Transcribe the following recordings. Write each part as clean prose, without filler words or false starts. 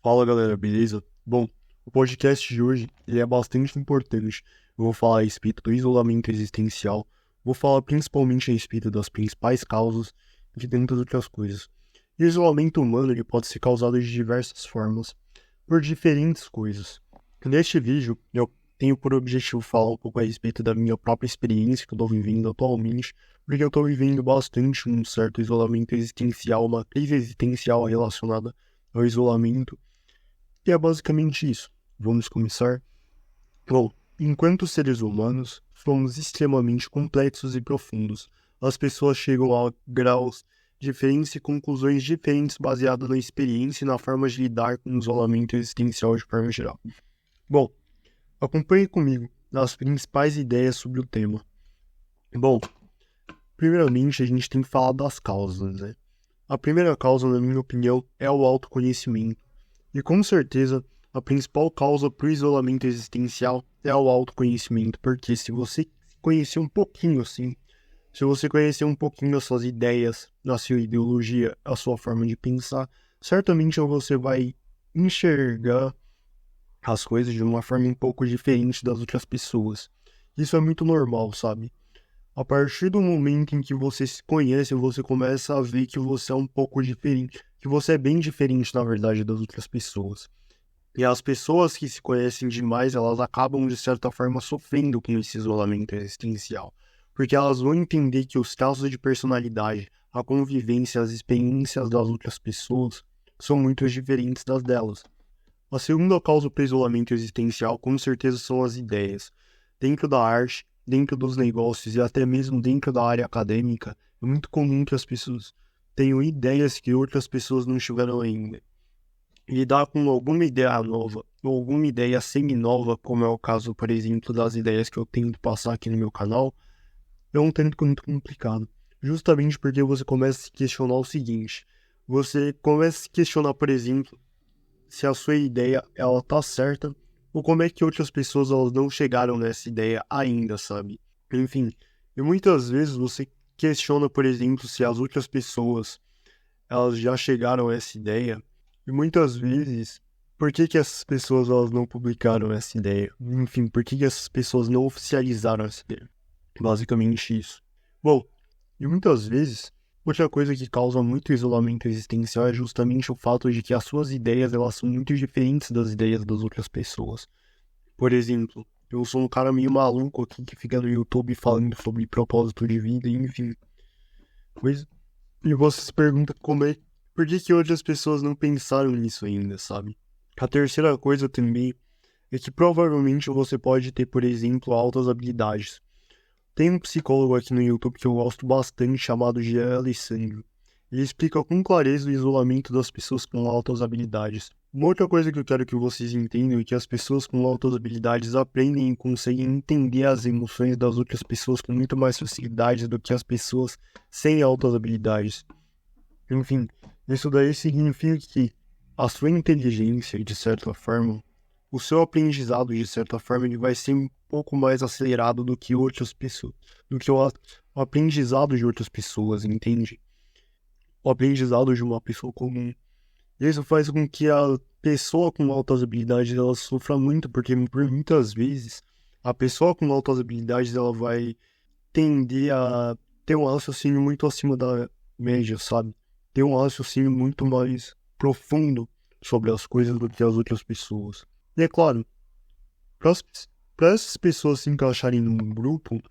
Fala galera, beleza? Bom, o podcast de hoje ele é bastante importante. Eu vou falar a respeito do isolamento existencial, vou falar principalmente a respeito das principais causas e de tantas outras coisas. E o isolamento humano ele pode ser causado de diversas formas, por diferentes coisas. Neste vídeo, eu tenho por objetivo falar um pouco a respeito da minha própria experiência que eu estou vivendo atualmente, porque eu estou vivendo bastante um certo isolamento existencial, uma crise existencial relacionada ao isolamento. E é basicamente isso. Vamos começar? Bom, enquanto seres humanos, somos extremamente complexos e profundos. As pessoas chegam a graus diferentes e conclusões diferentes baseadas na experiência e na forma de lidar com o isolamento existencial de forma geral. Bom, acompanhe comigo as principais ideias sobre o tema. Bom, primeiramente a gente tem que falar das causas, né? A primeira causa, na minha opinião, é o autoconhecimento. E com certeza, a principal causa para o isolamento existencial é o autoconhecimento, porque se você conhecer um pouquinho assim, se você conhecer um pouquinho as suas ideias, a sua ideologia, a sua forma de pensar, certamente você vai enxergar as coisas de uma forma um pouco diferente das outras pessoas. Isso é muito normal, sabe? A partir do momento em que você se conhece, você começa a ver que você é um pouco diferente, que você é bem diferente, na verdade, das outras pessoas. E as pessoas que se conhecem demais, elas acabam, de certa forma, sofrendo com esse isolamento existencial. Porque elas vão entender que os traços de personalidade, a convivência, as experiências das outras pessoas são muito diferentes das delas. A segunda causa para o isolamento existencial, com certeza, são as ideias. Dentro da arte, dentro dos negócios e até mesmo dentro da área acadêmica, é muito comum que as pessoas tenham ideias que outras pessoas não tiveram ainda. Lidar com alguma ideia nova, ou alguma ideia semi-nova, como é o caso, por exemplo, das ideias que eu tento passar aqui no meu canal, é um tanto muito complicado. Justamente porque você começa a se questionar o seguinte, você começa a se questionar, por exemplo, se a sua ideia ela tá certa, ou como é que outras pessoas elas não chegaram nessa ideia ainda, sabe? Enfim, e muitas vezes você questiona, por exemplo, se as outras pessoas elas já chegaram a essa ideia, e muitas vezes, por que que essas pessoas elas não publicaram essa ideia? Enfim, por que que essas pessoas não oficializaram essa ideia? Basicamente isso. Bom, e muitas vezes, outra coisa que causa muito isolamento existencial é justamente o fato de que as suas ideias elas são muito diferentes das ideias das outras pessoas. Por exemplo, eu sou um cara meio maluco aqui que fica no YouTube falando sobre propósito de vida, enfim. E você se pergunta por que que outras pessoas não pensaram nisso ainda, sabe? A terceira coisa também é que provavelmente você pode ter, por exemplo, altas habilidades. Tem um psicólogo aqui no YouTube que eu gosto bastante, chamado Jean Alessandro. Ele explica com clareza o isolamento das pessoas com altas habilidades. Uma outra coisa que eu quero que vocês entendam é que as pessoas com altas habilidades aprendem e conseguem entender as emoções das outras pessoas com muito mais facilidade do que as pessoas sem altas habilidades. Enfim, isso daí significa que a sua inteligência, de certa forma, o seu aprendizado, de certa forma, ele vai ser um pouco mais acelerado do que outras pessoas, do que o aprendizado de outras pessoas, entende? O aprendizado de uma pessoa comum. Isso faz com que a pessoa com altas habilidades ela sofra muito, porque por muitas vezes a pessoa com altas habilidades ela vai tender a ter um raciocínio muito acima da média, sabe? Ter um raciocínio muito mais profundo sobre as coisas do que as outras pessoas. E é claro, para essas pessoas se encaixarem num grupo,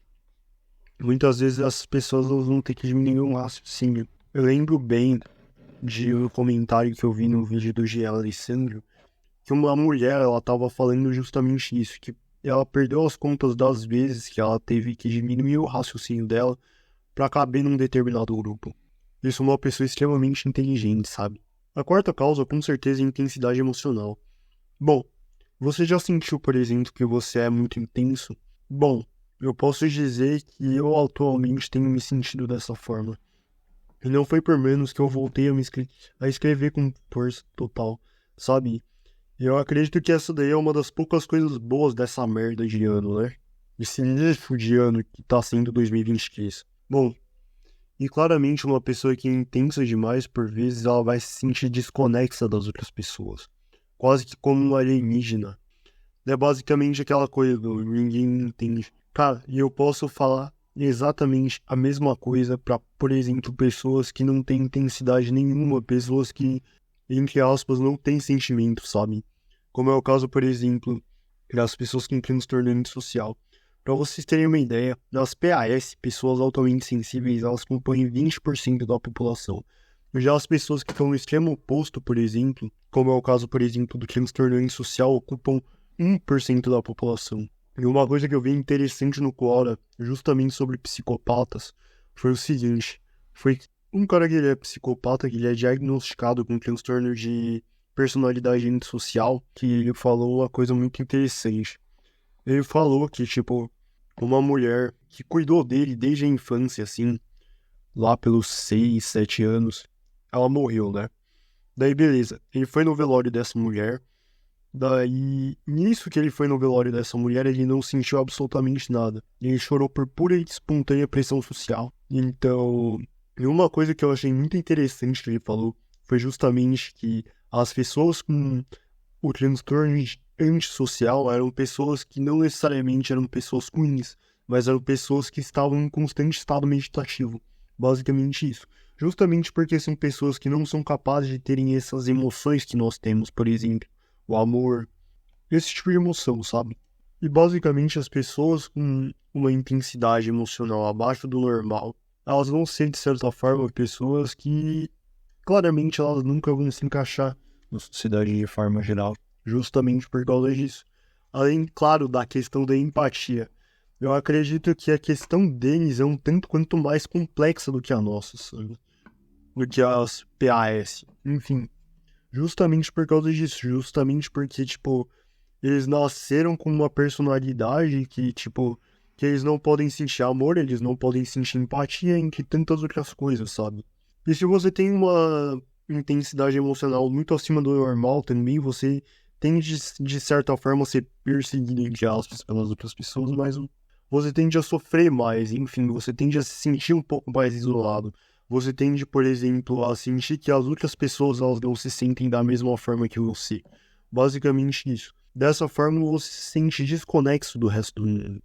muitas vezes essas pessoas elas vão ter que diminuir um raciocínio. Eu lembro bem de um comentário que eu vi no vídeo do Jean Alessandro, que uma mulher, ela tava falando justamente isso, que ela perdeu as contas das vezes que ela teve que diminuir o raciocínio dela para caber num determinado grupo. Isso é uma pessoa extremamente inteligente, sabe? A quarta causa, com certeza, é a intensidade emocional. Bom, você já sentiu, por exemplo, que você é muito intenso? Bom, eu posso dizer que eu atualmente tenho me sentido dessa forma. E não foi por menos que eu voltei a escrever com força total, sabe? E eu acredito que essa daí é uma das poucas coisas boas dessa merda de ano, né? Esse lixo de ano que tá sendo 2023. Bom, e claramente uma pessoa que é intensa demais, por vezes, ela vai se sentir desconexa das outras pessoas. quase que como um alienígena. É basicamente aquela coisa do ninguém entende. Cara, e eu posso falar exatamente a mesma coisa para, por exemplo, pessoas que não têm intensidade nenhuma, pessoas que, entre aspas, não têm sentimento, sabe? Como é o caso, por exemplo, das pessoas que têm transtorno social. Para vocês terem uma ideia, nas PAS, pessoas altamente sensíveis, elas compõem 20% da população. Já as pessoas que estão no extremo oposto, por exemplo, como é o caso, por exemplo, do transtorno social, ocupam 1% da população. E uma coisa que eu vi interessante no Quora, justamente sobre psicopatas, foi o seguinte. Foi um cara que ele é psicopata, que ele é diagnosticado com transtorno de personalidade antissocial, que ele falou uma coisa muito interessante. Ele falou que, tipo, uma mulher que cuidou dele desde a infância, assim, lá pelos 6, 7 anos, ela morreu, né? Daí, beleza. Ele foi no velório dessa mulher. Daí, nisso que ele foi no velório dessa mulher, ele não sentiu absolutamente nada. Ele chorou por pura e espontânea pressão social. Então, e uma coisa que eu achei muito interessante que ele falou foi justamente que as pessoas com o transtorno antissocial eram pessoas que não necessariamente eram pessoas ruins, mas eram pessoas que estavam em constante estado meditativo. Basicamente isso. Justamente porque são pessoas que não são capazes de terem essas emoções que nós temos, por exemplo, o amor, esse tipo de emoção, sabe? E basicamente as pessoas com uma intensidade emocional abaixo do normal, elas vão ser, de certa forma, pessoas que claramente elas nunca vão se encaixar na sociedade de forma geral, justamente por causa disso. Além, claro, da questão da empatia. Eu acredito que a questão deles é um tanto quanto mais complexa do que a nossa, sabe? Do que as PAS. Enfim, justamente por causa disso, justamente porque, tipo, eles nasceram com uma personalidade que, tipo, que eles não podem sentir amor, eles não podem sentir empatia, entre tantas outras coisas, sabe? E se você tem uma intensidade emocional muito acima do normal também, você tende, de certa forma, a ser perseguido, entre aspas, pelas outras pessoas, mas você tende a sofrer mais, enfim, você tende a se sentir um pouco mais isolado. Você tende, por exemplo, a sentir que as outras pessoas elas não se sentem da mesma forma que você. Basicamente isso. Dessa forma, você se sente desconexo do resto do mundo.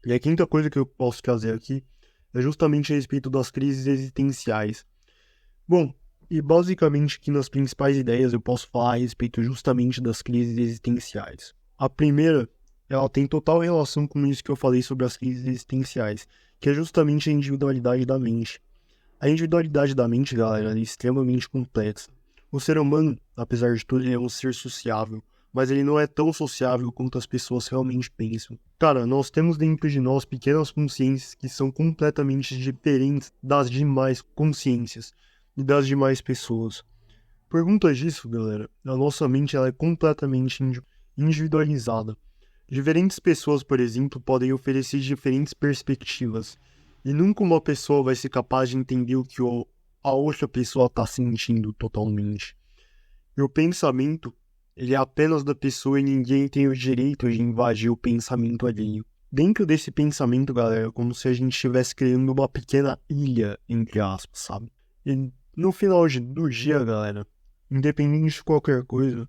E a quinta coisa que eu posso trazer aqui é justamente a respeito das crises existenciais. Bom, e basicamente aqui nas principais ideias eu posso falar a respeito justamente das crises existenciais. A primeira, ela tem total relação com isso que eu falei sobre as crises existenciais, que é justamente a individualidade da mente. A individualidade da mente, galera, é extremamente complexa. O ser humano, apesar de tudo, ele é um ser sociável, mas ele não é tão sociável quanto as pessoas realmente pensam. Cara, nós temos dentro de nós pequenas consciências que são completamente diferentes das demais consciências e das demais pessoas. Por conta disso, galera, a nossa mente ela é completamente individualizada. Diferentes pessoas, por exemplo, podem oferecer diferentes perspectivas. E nunca uma pessoa vai ser capaz de entender o que a outra pessoa está sentindo totalmente. E o pensamento, ele é apenas da pessoa e ninguém tem o direito de invadir o pensamento alheio. Dentro desse pensamento, galera, é como se a gente estivesse criando uma pequena ilha, entre aspas, sabe? E no final do dia, galera, independente de qualquer coisa,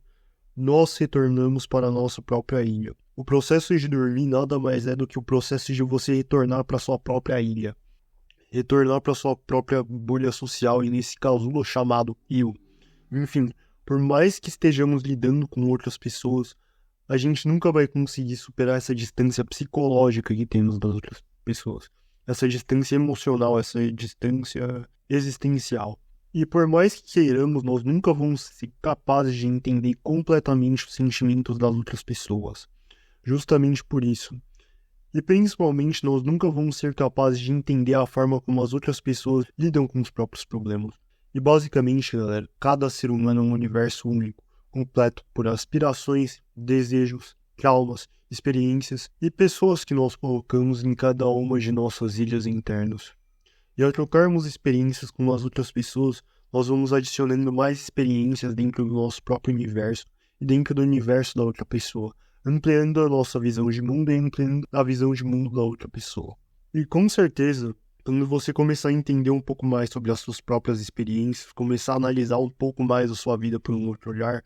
nós retornamos para a nossa própria ilha. O processo de dormir nada mais é do que o processo de você retornar para sua própria ilha. Retornar para sua própria bolha social, e nesse casulo chamado eu. Enfim, por mais que estejamos lidando com outras pessoas, a gente nunca vai conseguir superar essa distância psicológica que temos das outras pessoas. Essa distância emocional, essa distância existencial. E por mais que queiramos, nós nunca vamos ser capazes de entender completamente os sentimentos das outras pessoas. Justamente por isso. E principalmente nós nunca vamos ser capazes de entender a forma como as outras pessoas lidam com os próprios problemas. E basicamente, galera, cada ser humano é um universo único, completo por aspirações, desejos, traumas, experiências e pessoas que nós colocamos em cada uma de nossas ilhas internas. E ao trocarmos experiências com as outras pessoas, nós vamos adicionando mais experiências dentro do nosso próprio universo e dentro do universo da outra pessoa, ampliando a nossa visão de mundo e ampliando a visão de mundo da outra pessoa. E com certeza, quando você começar a entender um pouco mais sobre as suas próprias experiências, começar a analisar um pouco mais a sua vida por um outro olhar,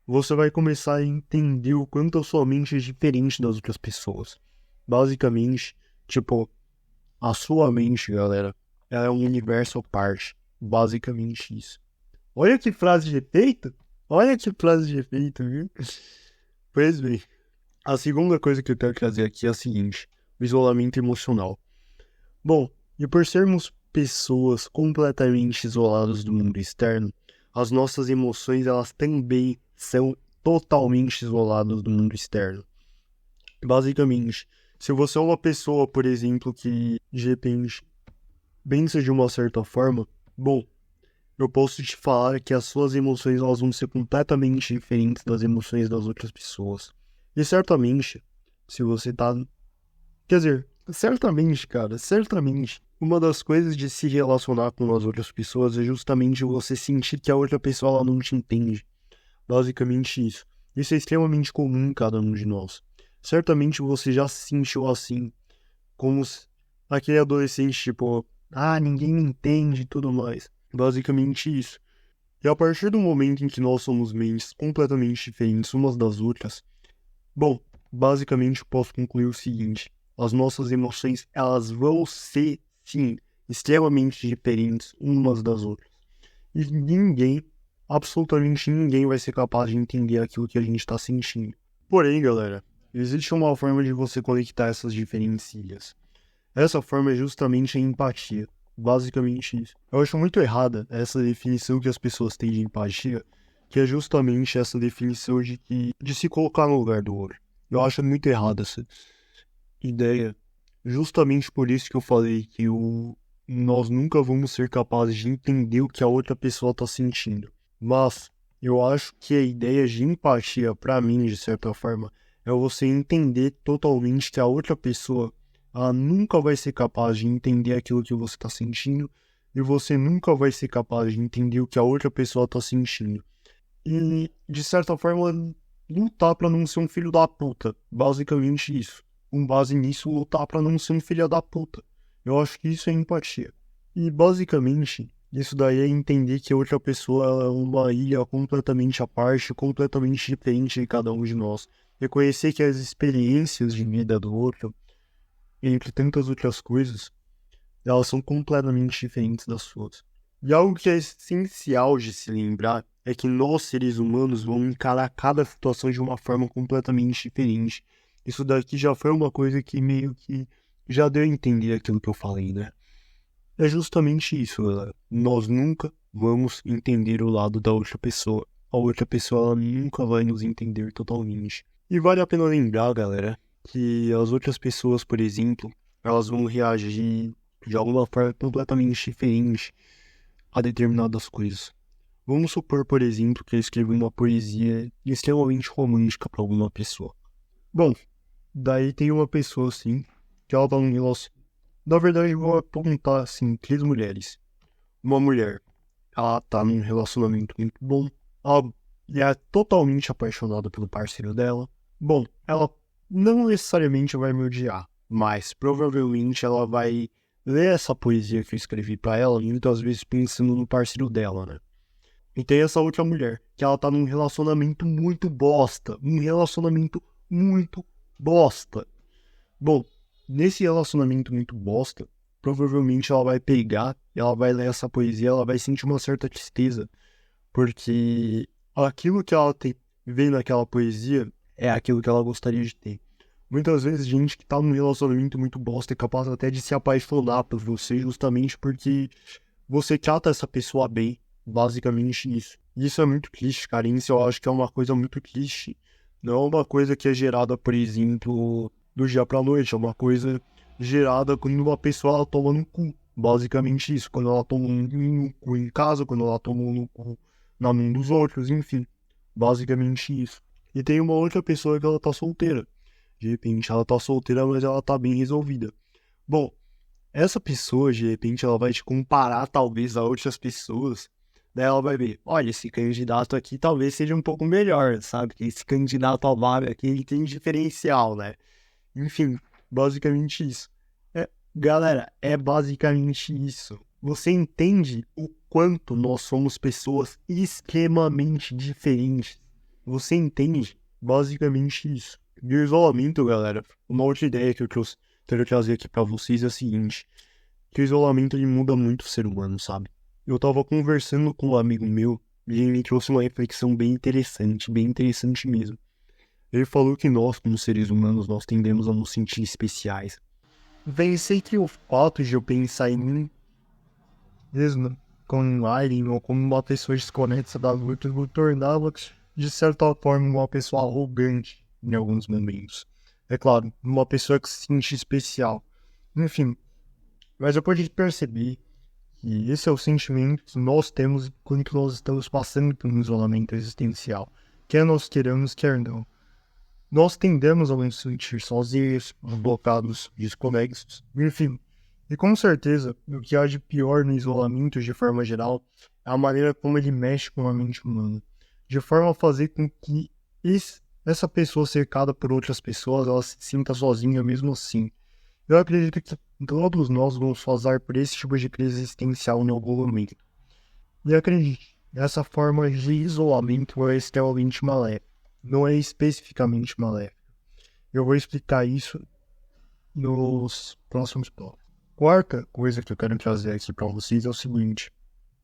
você vai começar a entender o quanto a sua mente é diferente das outras pessoas. Basicamente, tipo, a sua mente, galera, ela é um universo à parte. Basicamente isso. Olha que frase de efeito! Olha que frase de efeito, viu? Pois bem, a segunda coisa que eu quero trazer aqui é a seguinte: o isolamento emocional. Bom, e por sermos pessoas completamente isoladas do mundo externo, as nossas emoções elas também são totalmente isoladas do mundo externo. Basicamente, se você é uma pessoa, por exemplo, que de repente pensa de uma certa forma, bom, eu posso te falar que as suas emoções elas vão ser completamente diferentes das emoções das outras pessoas. E certamente, se você tá... Quer dizer, certamente, cara, certamente, uma das coisas de se relacionar com as outras pessoas é justamente você sentir que a outra pessoa ela não te entende. Basicamente isso. Isso é extremamente comum em cada um de nós. Certamente você já se sentiu assim, como aquele adolescente, tipo, ninguém me entende e tudo mais. Basicamente isso. E a partir do momento em que nós somos mentes completamente diferentes umas das outras, bom, basicamente eu posso concluir o seguinte: as nossas emoções, elas vão ser, sim, extremamente diferentes umas das outras. E ninguém, absolutamente ninguém vai ser capaz de entender aquilo que a gente está sentindo. Porém, galera, existe uma forma de você conectar essas diferentes ilhas. Essa forma é justamente a empatia. Basicamente isso. Eu acho muito errada essa definição que as pessoas têm de empatia, que é justamente essa definição de se colocar no lugar do outro. Eu acho muito errada essa ideia. Justamente por isso que eu falei que nós nunca vamos ser capazes de entender o que a outra pessoa está sentindo. Mas eu acho que a ideia de empatia, para mim, de certa forma, é você entender totalmente que a outra pessoa ela nunca vai ser capaz de entender aquilo que você está sentindo e você nunca vai ser capaz de entender o que a outra pessoa está sentindo. E, de certa forma, lutar para não ser um filho da puta. Basicamente isso. Com base nisso, lutar para não ser um filho da puta. Eu acho que isso é empatia. E, basicamente, isso daí é entender que a outra pessoa ela é uma ilha completamente à parte, completamente diferente de cada um de nós. Reconhecer que as experiências de vida do outro, entre tantas outras coisas, elas são completamente diferentes das suas. E algo que é essencial de se lembrar é que nós, seres humanos, vamos encarar cada situação de uma forma completamente diferente. Isso daqui já foi uma coisa que meio que já deu a entender aquilo que eu falei, né? É justamente isso, galera. Nós nunca vamos entender o lado da outra pessoa. A outra pessoa ela nunca vai nos entender totalmente. E vale a pena lembrar, galera, que as outras pessoas, por exemplo, elas vão reagir de alguma forma completamente diferente a determinadas coisas. Vamos supor, por exemplo, que eu escrevi uma poesia extremamente romântica para alguma pessoa. Bom, daí tem uma pessoa assim, que ela tá num relacionamento. Na verdade, eu vou apontar assim, 3 mulheres. Uma mulher, ela tá num relacionamento muito bom, ela é totalmente apaixonada pelo parceiro dela. Bom, ela não necessariamente vai me odiar, mas provavelmente ela vai ler essa poesia que eu escrevi pra ela, muitas vezes pensando no parceiro dela, né? E tem essa outra mulher, que ela tá num relacionamento muito bosta. Um relacionamento muito bosta. Bom, nesse relacionamento muito bosta, provavelmente ela vai pegar, ela vai ler essa poesia, ela vai sentir uma certa tristeza. Porque aquilo que ela vê naquela poesia é aquilo que ela gostaria de ter. Muitas vezes, gente que tá num relacionamento muito bosta é capaz até de se apaixonar por você justamente porque você trata essa pessoa bem. Basicamente isso. Isso é muito triste, cara. Isso eu acho que é uma coisa muito triste. Não é uma coisa que é gerada, por exemplo, do dia pra noite. É uma coisa gerada quando uma pessoa ela toma no cu. Basicamente isso. Quando ela toma no cu em casa, quando ela toma no cu na mão dos outros, enfim. Basicamente isso. E tem uma outra pessoa que ela tá solteira. De repente ela tá solteira, mas ela tá bem resolvida. Bom, essa pessoa, de repente, ela vai te comparar talvez a outras pessoas. Daí ela vai ver, olha, esse candidato aqui talvez seja um pouco melhor, sabe? Que esse candidato ao vaga aqui, ele tem diferencial, né? Enfim, basicamente isso. Galera, é basicamente isso. Você entende o quanto nós somos pessoas extremamente diferentes? Você entende basicamente isso. E o isolamento, galera, uma outra ideia que eu quero trazer aqui pra vocês é a seguinte, que o isolamento ele muda muito o ser humano, sabe? Eu tava conversando com um amigo meu e ele me trouxe uma reflexão bem interessante mesmo. Ele falou que nós, como seres humanos, nós tendemos a nos sentir especiais. Pensei que o fato de eu pensar em mim mesmo como um alien ou como uma pessoa desconectada da luta me tornava, de certa forma, uma pessoa arrogante em alguns momentos. É claro, uma pessoa que se sente especial. Enfim, mas eu pude perceber que esse é o sentimento que nós temos quando nós estamos passando por um isolamento existencial. Quer nós queiramos, quer não. Nós tendemos a nos sentir sozinhos, bloqueados, desconexos, enfim. E com certeza, o que há de pior no isolamento, de forma geral, é a maneira como ele mexe com a mente humana. De forma a fazer com que essa pessoa cercada por outras pessoas, ela se sinta sozinha mesmo assim. Eu acredito que todos nós vamos passar por esse tipo de crise existencial em algum momento. E acredite, essa forma de isolamento é extremamente maléfica. Não é especificamente maléfica. Eu vou explicar isso nos próximos tópicos. Quarta coisa que eu quero trazer aqui para vocês é o seguinte.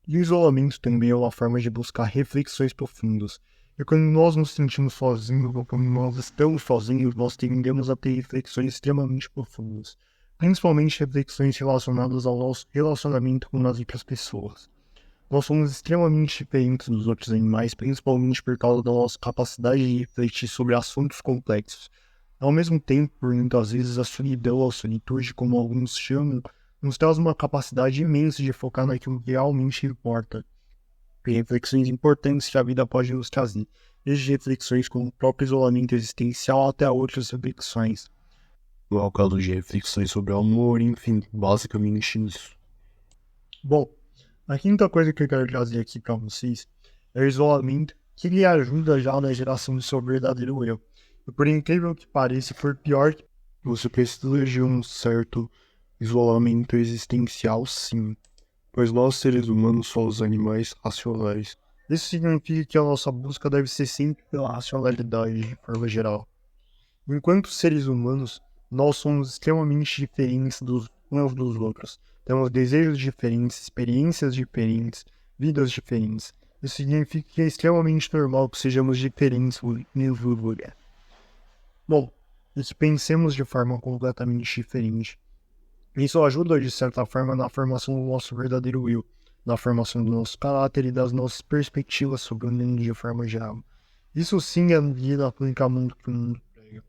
O isolamento também é uma forma de buscar reflexões profundas. E quando nós nos sentimos sozinhos, ou quando nós estamos sozinhos, nós tendemos a ter reflexões extremamente profundas. Principalmente reflexões relacionadas ao nosso relacionamento com as outras pessoas. Nós somos extremamente diferentes dos outros animais, principalmente por causa da nossa capacidade de refletir sobre assuntos complexos. Ao mesmo tempo, por muitas vezes, a solidão ou a solitude, como alguns chamam, nos traz uma capacidade imensa de focar naquilo que realmente importa. E reflexões importantes que a vida pode nos trazer, desde reflexões como o próprio isolamento existencial até outras reflexões. Igual o caso de reflexões sobre o amor, enfim, basicamente isso. Bom, a quinta coisa que eu quero trazer aqui para vocês é o isolamento, que lhe ajuda já na geração do seu verdadeiro eu. E por incrível que pareça, por pior, você precisa de um certo isolamento existencial, sim. Pois nós, seres humanos, somos animais racionais. Isso significa que a nossa busca deve ser sempre pela racionalidade, de forma geral. Enquanto seres humanos, nós somos extremamente diferentes uns dos outros. Temos desejos diferentes, experiências diferentes, vidas diferentes. Isso significa que é extremamente normal que sejamos diferentes no lugar. Bom, e que pensemos de forma completamente diferente. Isso ajuda, de certa forma, na formação do nosso verdadeiro eu, na formação do nosso caráter e das nossas perspectivas sobre o mundo de forma geral. Isso sim é a medida aplicar muito para o mundo prega.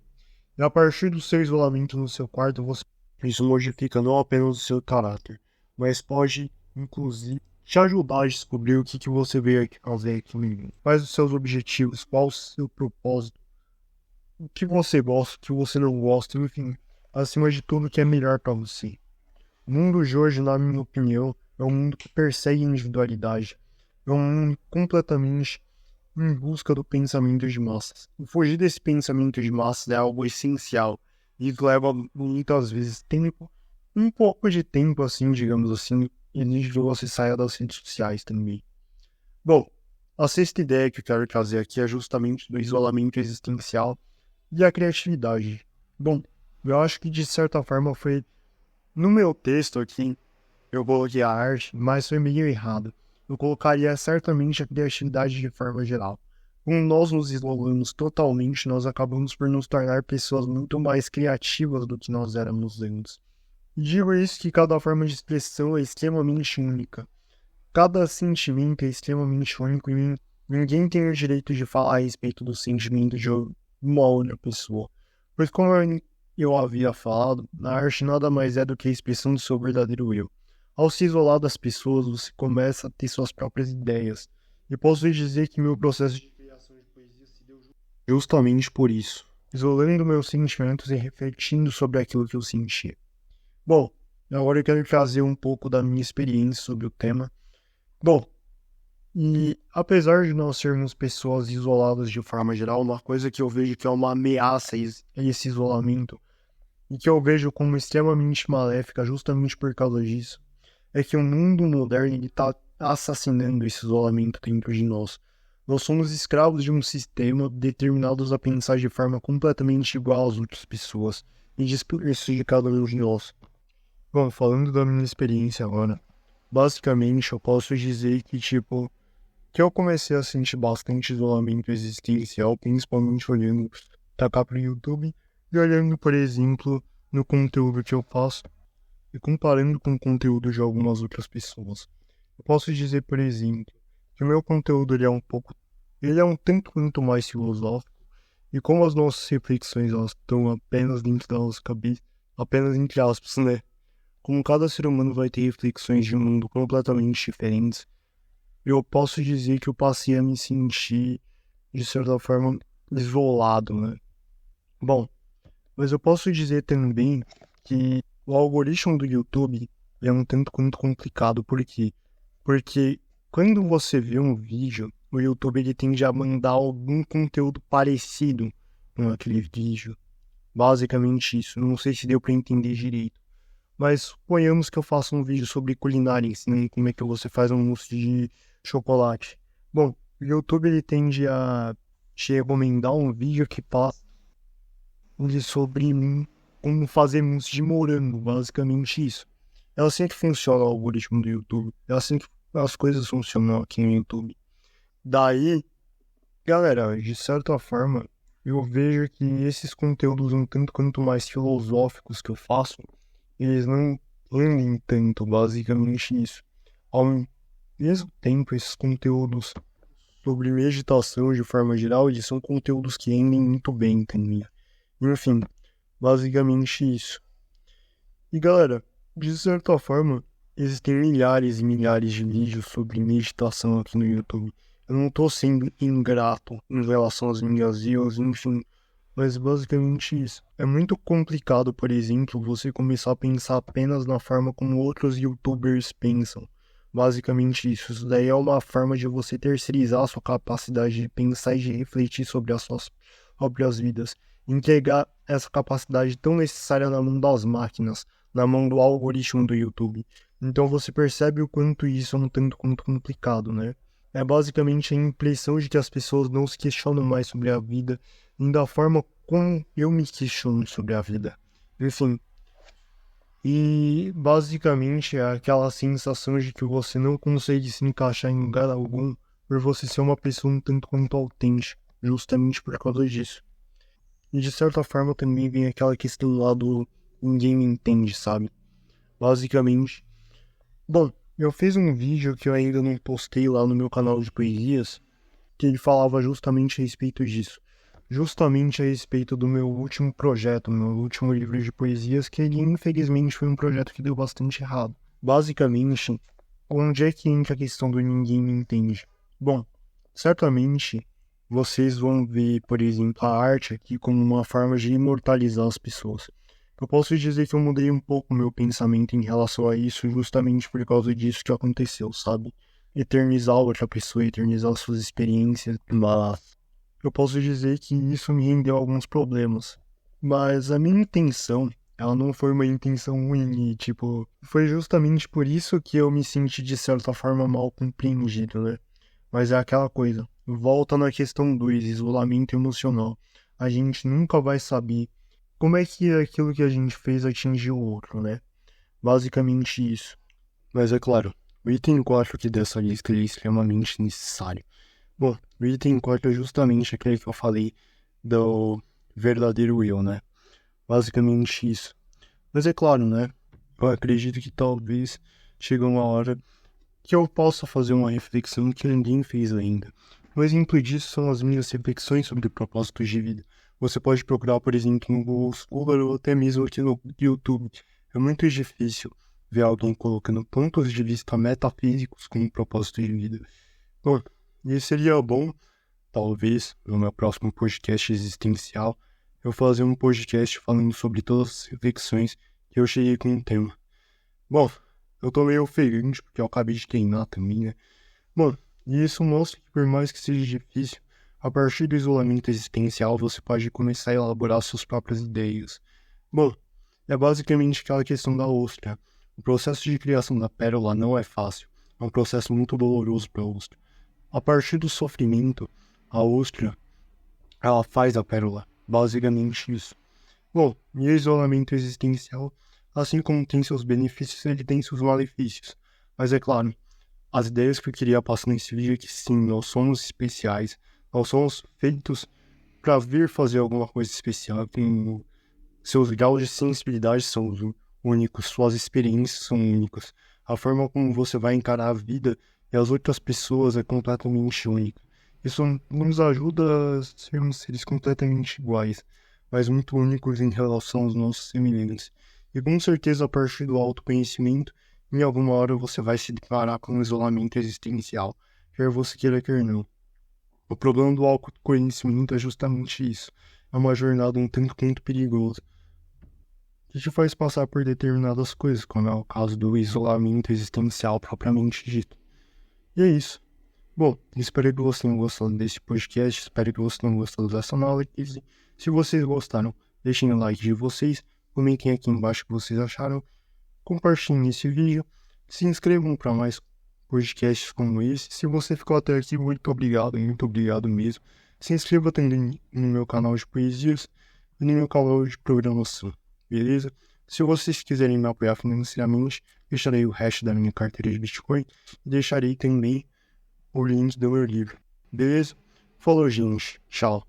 E a partir do seu isolamento no seu quarto, isso modifica não apenas o seu caráter, mas pode, inclusive, te ajudar a descobrir o que você veio aqui fazer aqui. Quais os seus objetivos, qual o seu propósito, o que você gosta, o que você não gosta, enfim, acima de tudo o que é melhor para você. O mundo de hoje, na minha opinião, é um mundo que persegue a individualidade. É um mundo completamente em busca do pensamento de massas. E fugir desse pensamento de massas é algo essencial. E leva muitas vezes tempo, um pouco de tempo assim, digamos assim, e exige que você saia das redes sociais também. Bom, a sexta ideia que eu quero trazer aqui é justamente do isolamento existencial e a criatividade. Bom, eu acho que de certa forma foi... No meu texto aqui, eu coloquei a arte, mas foi meio errado. Eu colocaria certamente a criatividade de forma geral. Quando nós nos isolamos totalmente, nós acabamos por nos tornar pessoas muito mais criativas do que nós éramos antes. E digo isso que cada forma de expressão é extremamente única. Cada sentimento é extremamente único e ninguém tem o direito de falar a respeito do sentimento de uma outra pessoa. Pois como eu havia falado, a arte nada mais é do que a expressão do seu verdadeiro eu. Ao se isolar das pessoas, você começa a ter suas próprias ideias. E posso lhe dizer que meu processo de criação de poesia se deu justamente por isso, isolando meus sentimentos e refletindo sobre aquilo que eu sentia. Bom, agora eu quero trazer um pouco da minha experiência sobre o tema. Bom, e apesar de nós sermos pessoas isoladas de forma geral, uma coisa que eu vejo que é uma ameaça a esse isolamento, e que eu vejo como extremamente maléfica justamente por causa disso, é que o mundo moderno está assassinando esse isolamento dentro de nós. Nós somos escravos de um sistema determinados a pensar de forma completamente igual às outras pessoas e disperso de cada um de nós. Bom, falando da minha experiência agora, basicamente eu posso dizer que eu comecei a sentir bastante isolamento existencial, principalmente olhando pra cá pro YouTube e olhando, por exemplo, no conteúdo que eu faço e comparando com o conteúdo de algumas outras pessoas. Eu posso dizer, por exemplo, que o meu conteúdo ele é um tanto quanto mais filosófico, e como as nossas reflexões elas estão apenas dentro da nossa cabeça, apenas entre aspas, né? Como cada ser humano vai ter reflexões de um mundo completamente diferentes, eu posso dizer que eu passei a me sentir, de certa forma, isolado, né? Bom, mas eu posso dizer também que o algoritmo do YouTube é um tanto quanto complicado. Por quê? Porque quando você vê um vídeo, o YouTube ele tende a mandar algum conteúdo parecido com aquele vídeo. Basicamente isso. Não sei se deu para entender direito. Mas suponhamos que eu faça um vídeo sobre culinária, ensinando como é que você faz um mousse de chocolate. Bom, o YouTube ele tende a te recomendar um vídeo que passa sobre como fazer mousse de morango, basicamente isso. É assim que funciona o algoritmo do YouTube. É assim que as coisas funcionam aqui no YouTube. Daí, galera, de certa forma, eu vejo que esses conteúdos um tanto quanto mais filosóficos que eu faço, eles não rendem tanto, basicamente isso. Ao mesmo tempo, esses conteúdos sobre meditação de forma geral, eles são conteúdos que rendem muito bem também. Enfim, basicamente isso. E galera, de certa forma, existem milhares e milhares de vídeos sobre meditação aqui no YouTube. Eu não tô sendo ingrato em relação às minhas views, enfim, mas basicamente isso. É muito complicado, por exemplo, você começar a pensar apenas na forma como outros YouTubers pensam. Basicamente isso. Isso daí é uma forma de você terceirizar a sua capacidade de pensar e de refletir sobre as suas próprias vidas. Entregar essa capacidade tão necessária na mão das máquinas, na mão do algoritmo do YouTube. Então você percebe o quanto isso é um tanto quanto complicado, né? É basicamente a impressão de que as pessoas não se questionam mais sobre a vida, nem da forma como eu me questiono sobre a vida. Enfim. E basicamente é aquela sensação de que você não consegue se encaixar em lugar algum por você ser uma pessoa um tanto quanto autêntica, justamente por causa disso. E de certa forma também vem aquela questão lá do ninguém me entende, sabe? Basicamente. Bom, eu fiz um vídeo que eu ainda não postei lá no meu canal de poesias, que ele falava justamente a respeito disso. Justamente a respeito do meu último projeto, meu último livro de poesias, que ele infelizmente foi um projeto que deu bastante errado. Basicamente, onde é que entra a questão do ninguém me entende? Bom, certamente vocês vão ver, por exemplo, a arte aqui como uma forma de imortalizar as pessoas. Eu posso dizer que eu mudei um pouco o meu pensamento em relação a isso justamente por causa disso que aconteceu, sabe? Eternizar outra pessoa, eternizar suas experiências, mas eu posso dizer que isso me rendeu alguns problemas. Mas a minha intenção, ela não foi uma intenção ruim, e, foi justamente por isso que eu me senti de certa forma mal compreendido, né? Mas é aquela coisa, volta na questão 2, isolamento emocional. A gente nunca vai saber como é que aquilo que a gente fez atingiu o outro, né? Basicamente isso. Mas é claro, o item 4 aqui dessa lista é extremamente necessário. Bom, o item 4 é justamente aquele que eu falei do verdadeiro eu, né? Basicamente isso. Mas é claro, né? Eu acredito que talvez chegue uma hora que eu possa fazer uma reflexão que ninguém fez ainda. Um exemplo disso são as minhas reflexões sobre propósitos de vida. Você pode procurar, por exemplo, no Google ou até mesmo aqui no YouTube. É muito difícil ver alguém colocando pontos de vista metafísicos como propósito de vida. Bom, e seria bom, talvez, no meu próximo podcast existencial, eu fazer um podcast falando sobre todas as reflexões que eu cheguei com o tema. Bom, eu tô meio ofegante porque eu acabei de treinar também, né? Bom, e isso mostra que por mais que seja difícil, a partir do isolamento existencial você pode começar a elaborar suas próprias ideias. Bom, é basicamente aquela questão da ostra. O processo de criação da pérola não é fácil, é um processo muito doloroso para a ostra. A partir do sofrimento, a ostra, ela faz a pérola. Basicamente isso. Bom, e o isolamento existencial, assim como tem seus benefícios, ele tem seus malefícios. Mas é claro, as ideias que eu queria passar nesse vídeo é que sim, nós somos especiais. Nós somos feitos para vir fazer alguma coisa especial. Seus graus de sensibilidade são únicos, suas experiências são únicas. A forma como você vai encarar a vida e as outras pessoas é completamente única. Isso nos ajuda a sermos seres completamente iguais, mas muito únicos em relação aos nossos semelhantes. E com certeza, a partir do autoconhecimento, em alguma hora você vai se deparar com um isolamento existencial, quer você queira, quer não. O problema do autoconhecimento é justamente isso. É uma jornada um tanto quanto perigosa, que te faz passar por determinadas coisas, como é o caso do isolamento existencial propriamente dito. E é isso. Bom, espero que vocês tenham gostado desse podcast, espero que vocês tenham gostado dessa análise. Se vocês gostaram, deixem o like de vocês, comentem aqui embaixo o que vocês acharam, compartilhem esse vídeo, se inscrevam para mais podcasts como esse. Se você ficou até aqui, muito obrigado mesmo. Se inscreva também no meu canal de poesias e no meu canal de programação, beleza? Se vocês quiserem me apoiar financeiramente, deixarei o hash da minha carteira de Bitcoin e deixarei também o link do meu livro, beleza? Falou, gente. Tchau.